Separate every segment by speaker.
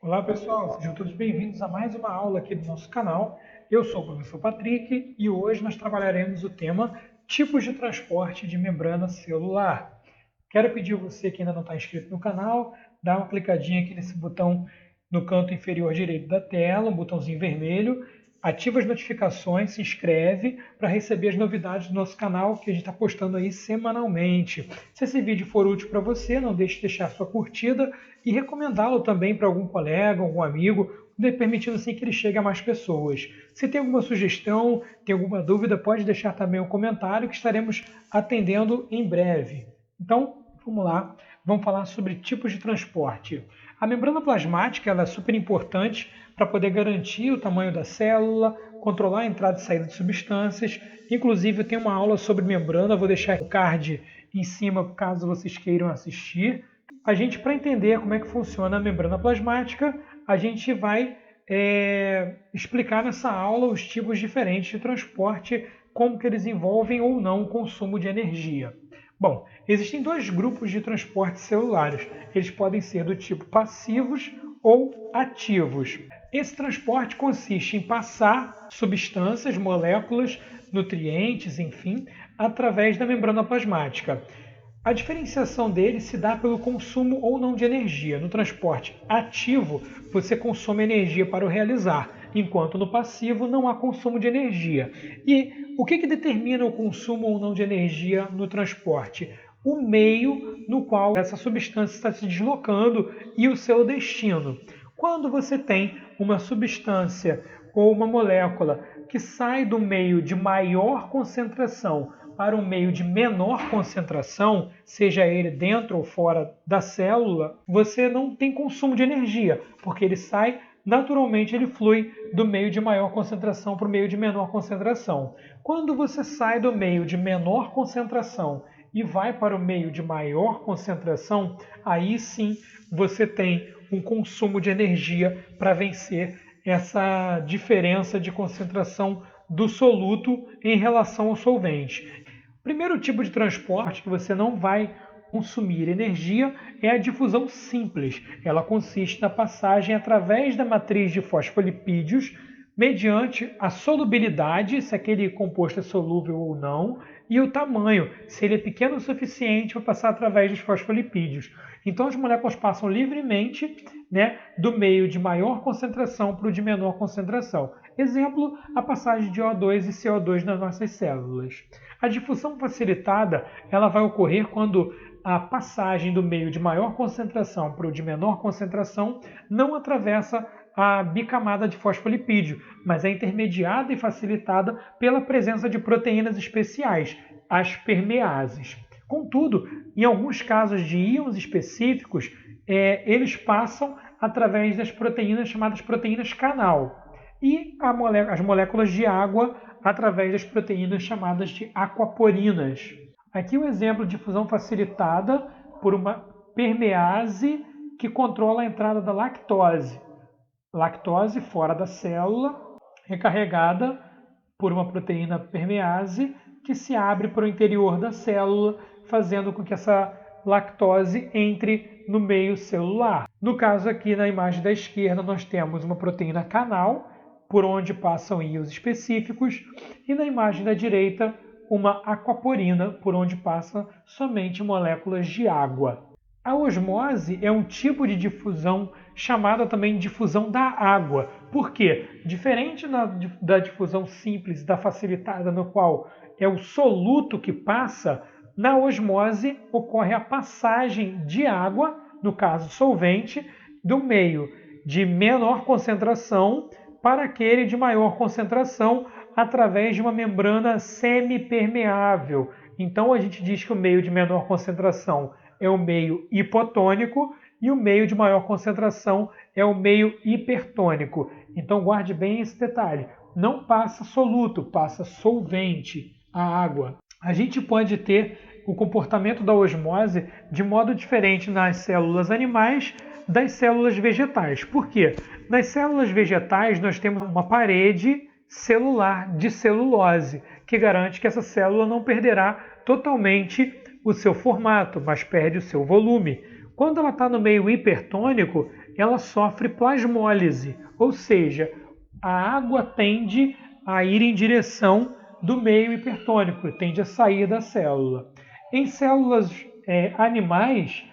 Speaker 1: Olá pessoal, sejam todos bem-vindos a mais uma aula aqui do nosso canal. Eu sou o professor Patrick e hoje nós trabalharemos o tema tipos de transporte de membrana celular. Quero pedir a você que ainda não está inscrito no canal, dá uma clicadinha aqui nesse botão no canto inferior direito da tela, um botãozinho vermelho, ativa as notificações, se inscreve para receber as novidades do nosso canal que a gente está postando aí semanalmente. Se esse vídeo for útil para você, não deixe de deixar sua curtida e recomendá-lo também para algum colega, algum amigo, permitindo assim que ele chegue a mais pessoas. Se tem alguma sugestão, tem alguma dúvida, pode deixar também um comentário que estaremos atendendo em breve. Então, vamos lá, vamos falar sobre tipos de transporte. A membrana plasmática ela é super importante para poder garantir o tamanho da célula, controlar a entrada e saída de substâncias. Inclusive, eu tenho uma aula sobre membrana, vou deixar o card em cima caso vocês queiram assistir. A gente, para entender como é que funciona a membrana plasmática, a gente vai explicar nessa aula os tipos diferentes de transporte, como que eles envolvem ou não o consumo de energia. Bom, existem dois grupos de transporte celulares. Eles podem ser do tipo passivos ou ativos. Esse transporte consiste em passar substâncias, moléculas, nutrientes, enfim, através da membrana plasmática. A diferenciação dele se dá pelo consumo ou não de energia. No transporte ativo, você consome energia para o realizar, enquanto no passivo não há consumo de energia. E o que determina o consumo ou não de energia no transporte? O meio no qual essa substância está se deslocando e o seu destino. Quando você tem uma substância ou uma molécula que sai do meio de maior concentração para um meio de menor concentração, seja ele dentro ou fora da célula, você não tem consumo de energia, porque ele sai naturalmente, ele flui do meio de maior concentração para o meio de menor concentração. Quando você sai do meio de menor concentração e vai para o meio de maior concentração, aí sim você tem um consumo de energia para vencer essa diferença de concentração do soluto em relação ao solvente. O primeiro tipo de transporte que você não vai consumir energia é a difusão simples. Ela consiste na passagem através da matriz de fosfolipídios mediante a solubilidade, se aquele composto é solúvel ou não, e o tamanho, se ele é pequeno o suficiente para passar através dos fosfolipídios. Então as moléculas passam livremente, do meio de maior concentração para o de menor concentração. Exemplo, a passagem de O2 e CO2 nas nossas células. A difusão facilitada ela vai ocorrer quando a passagem do meio de maior concentração para o de menor concentração não atravessa a bicamada de fosfolipídio, mas é intermediada e facilitada pela presença de proteínas especiais, as permeases. Contudo, em alguns casos de íons específicos, eles passam através das proteínas chamadas proteínas canal e as moléculas de água através das proteínas chamadas de aquaporinas. Aqui um exemplo de difusão facilitada por uma permease que controla a entrada da lactose. Lactose fora da célula é carregada por uma proteína permease que se abre para o interior da célula, fazendo com que essa lactose entre no meio celular. No caso aqui, na imagem da esquerda, nós temos uma proteína canal, por onde passam íons específicos, e na imagem da direita, uma aquaporina, por onde passam somente moléculas de água. A osmose é um tipo de difusão chamada também de difusão da água. Por quê? Diferente da difusão simples, da facilitada, no qual é o soluto que passa, na osmose ocorre a passagem de água, no caso solvente, do meio de menor concentração para aquele de maior concentração através de uma membrana semipermeável. Então a gente diz que o meio de menor concentração é o meio hipotônico e o meio de maior concentração é o meio hipertônico. Então guarde bem esse detalhe. Não passa soluto, passa solvente, a água. A gente pode ter o comportamento da osmose de modo diferente nas células animais das células vegetais. Por quê? Nas células vegetais nós temos uma parede celular de celulose, que garante que essa célula não perderá totalmente o seu formato, mas perde o seu volume. Quando ela está no meio hipertônico, ela sofre plasmólise, ou seja, a água tende a ir em direção do meio hipertônico, tende a sair da célula. Em células animais,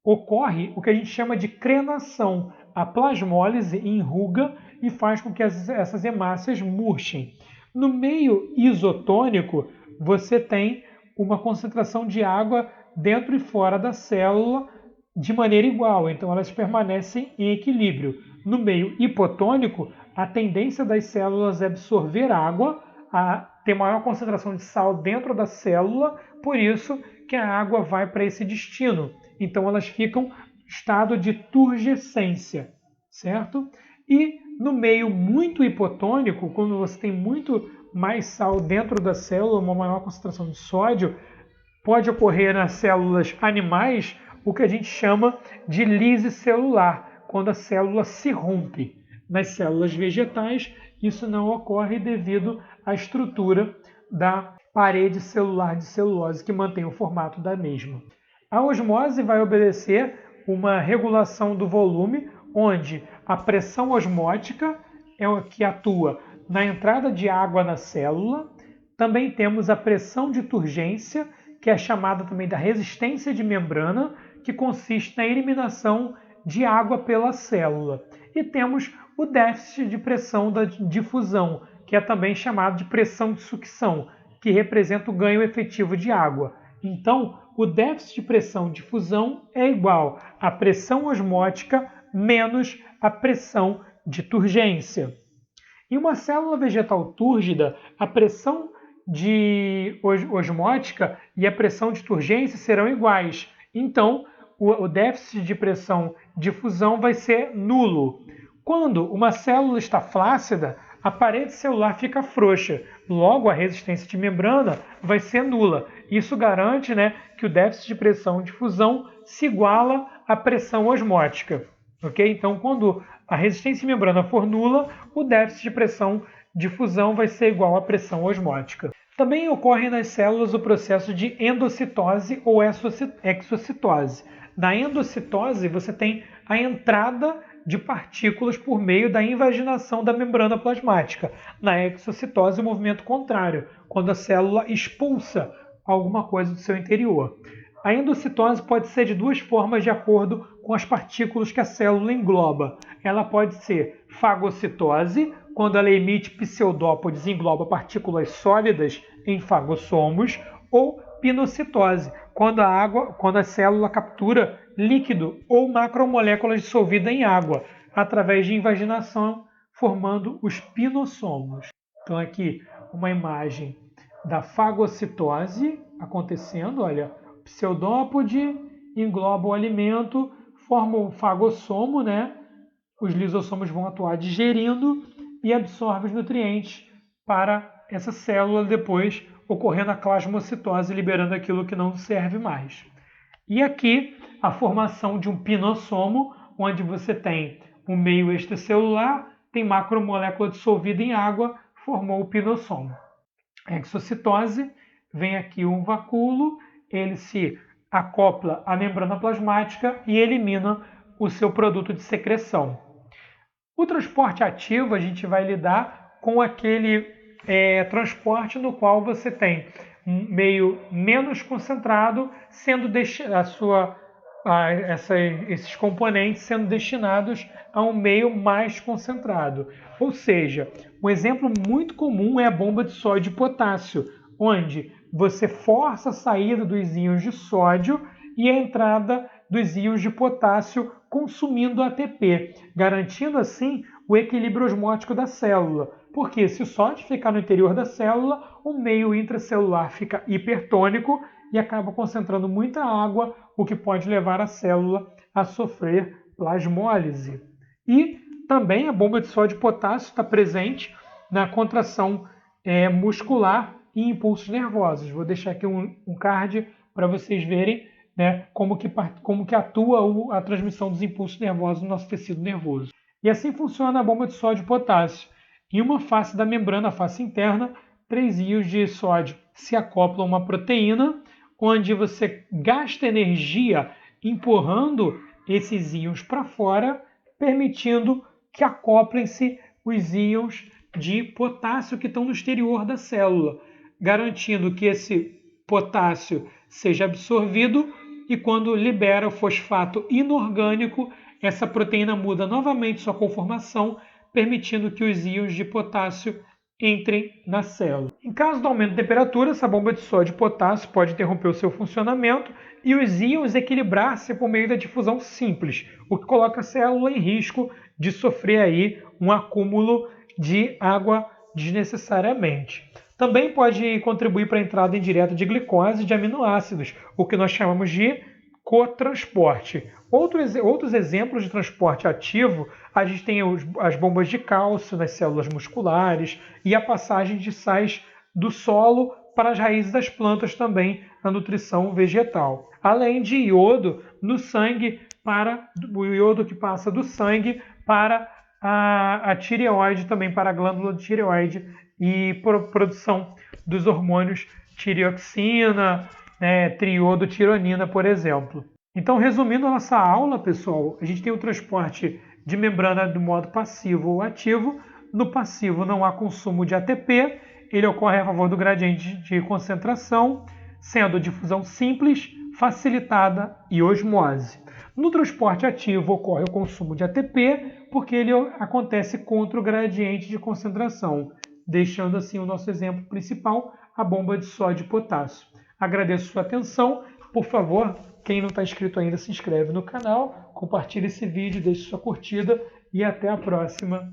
Speaker 1: ocorre o que a gente chama de crenação. A plasmólise enruga e faz com que essas hemácias murchem. No meio isotônico, você tem uma concentração de água dentro e fora da célula de maneira igual, então elas permanecem em equilíbrio. No meio hipotônico, a tendência das células é absorver água, a ter maior concentração de sal dentro da célula, por isso que a água vai para esse destino. Então elas ficam em estado de turgescência, certo? E no meio muito hipotônico, quando você tem muito mais sal dentro da célula, uma maior concentração de sódio, pode ocorrer nas células animais o que a gente chama de lise celular, quando a célula se rompe. Nas células vegetais, isso não ocorre devido à estrutura da parede celular de celulose que mantém o formato da mesma. A osmose vai obedecer uma regulação do volume, onde a pressão osmótica é o que atua na entrada de água na célula. Também temos a pressão de turgência, que é chamada também da resistência de membrana, que consiste na eliminação de água pela célula. E temos o déficit de pressão da difusão, que é também chamado de pressão de sucção, que representa o ganho efetivo de água. Então, o déficit de pressão de difusão é igual à pressão osmótica menos a pressão de turgência. Em uma célula vegetal túrgida, a pressão de osmótica e a pressão de turgência serão iguais. Então, o déficit de pressão de difusão vai ser nulo. Quando uma célula está flácida, a parede celular fica frouxa. Logo, a resistência de membrana vai ser nula. Isso garante, que o déficit de pressão de difusão se iguala à pressão osmótica. Okay? Então, quando a resistência de membrana for nula, o déficit de pressão de difusão vai ser igual à pressão osmótica. Também ocorre nas células o processo de endocitose ou exocitose. Na endocitose, você tem a entrada de partículas por meio da invaginação da membrana plasmática. Na exocitose, o movimento contrário, quando a célula expulsa alguma coisa do seu interior. A endocitose pode ser de duas formas de acordo com as partículas que a célula engloba. Ela pode ser fagocitose, quando ela emite pseudópodes e engloba partículas sólidas em fagossomos, ou pinocitose, quando a célula captura líquido ou macromoléculas dissolvidas em água, através de invaginação, formando os pinossomos. Então aqui uma imagem da fagocitose acontecendo, olha, o pseudópode engloba o alimento, forma o fagossomo, Os lisossomos vão atuar digerindo e absorvem os nutrientes para essa célula, depois ocorrendo a plasmocitose, liberando aquilo que não serve mais. E aqui a formação de um pinossomo, onde você tem um meio extracelular, tem macromolécula dissolvida em água, formou o pinossomo. Exocitose, vem aqui um vacúolo, ele se acopla à membrana plasmática e elimina o seu produto de secreção. O transporte ativo, a gente vai lidar com aquele transporte no qual você tem um meio menos concentrado, sendo esses componentes sendo destinados a um meio mais concentrado. Ou seja, um exemplo muito comum é a bomba de sódio e potássio, onde você força a saída dos íons de sódio e a entrada dos íons de potássio, consumindo ATP, garantindo assim o equilíbrio osmótico da célula. Porque se o sódio ficar no interior da célula, o meio intracelular fica hipertônico e acaba concentrando muita água, o que pode levar a célula a sofrer plasmólise. E também a bomba de sódio e potássio está presente na contração muscular e impulsos nervosos. Vou deixar aqui um card para vocês verem como que atua a transmissão dos impulsos nervosos no nosso tecido nervoso. E assim funciona a bomba de sódio e potássio. Em uma face da membrana, a face interna, 3 íons de sódio se acoplam a uma proteína, onde você gasta energia empurrando esses íons para fora permitindo que acoplem-se os íons de potássio que estão no exterior da célula, garantindo que esse potássio seja absorvido e quando libera o fosfato inorgânico, essa proteína muda novamente sua conformação, permitindo que os íons de potássio entrem na célula. Em caso do aumento de temperatura, essa bomba de sódio e potássio pode interromper o seu funcionamento e os íons equilibrar-se por meio da difusão simples, o que coloca a célula em risco de sofrer aí um acúmulo de água desnecessariamente. Também pode contribuir para a entrada indireta de glicose e de aminoácidos, o que nós chamamos de cotransporte. Outros exemplos de transporte ativo, a gente tem as bombas de cálcio nas células musculares e a passagem de sais do solo para as raízes das plantas também na nutrição vegetal. Além de iodo no sangue, para o iodo que passa do sangue para a tireoide, também para a glândula de tireoide e produção dos hormônios tireoxina, triodotironina, por exemplo. Então, resumindo a nossa aula, pessoal, a gente tem o transporte de membrana do modo passivo ou ativo. No passivo não há consumo de ATP, ele ocorre a favor do gradiente de concentração, sendo difusão simples, facilitada e osmose. No transporte ativo ocorre o consumo de ATP, porque ele acontece contra o gradiente de concentração, deixando assim o nosso exemplo principal, a bomba de sódio e potássio. Agradeço sua atenção. Por favor, quem não está inscrito ainda, se inscreve no canal, compartilhe esse vídeo, deixe sua curtida e até a próxima.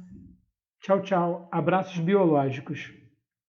Speaker 1: Tchau, tchau. Abraços biológicos.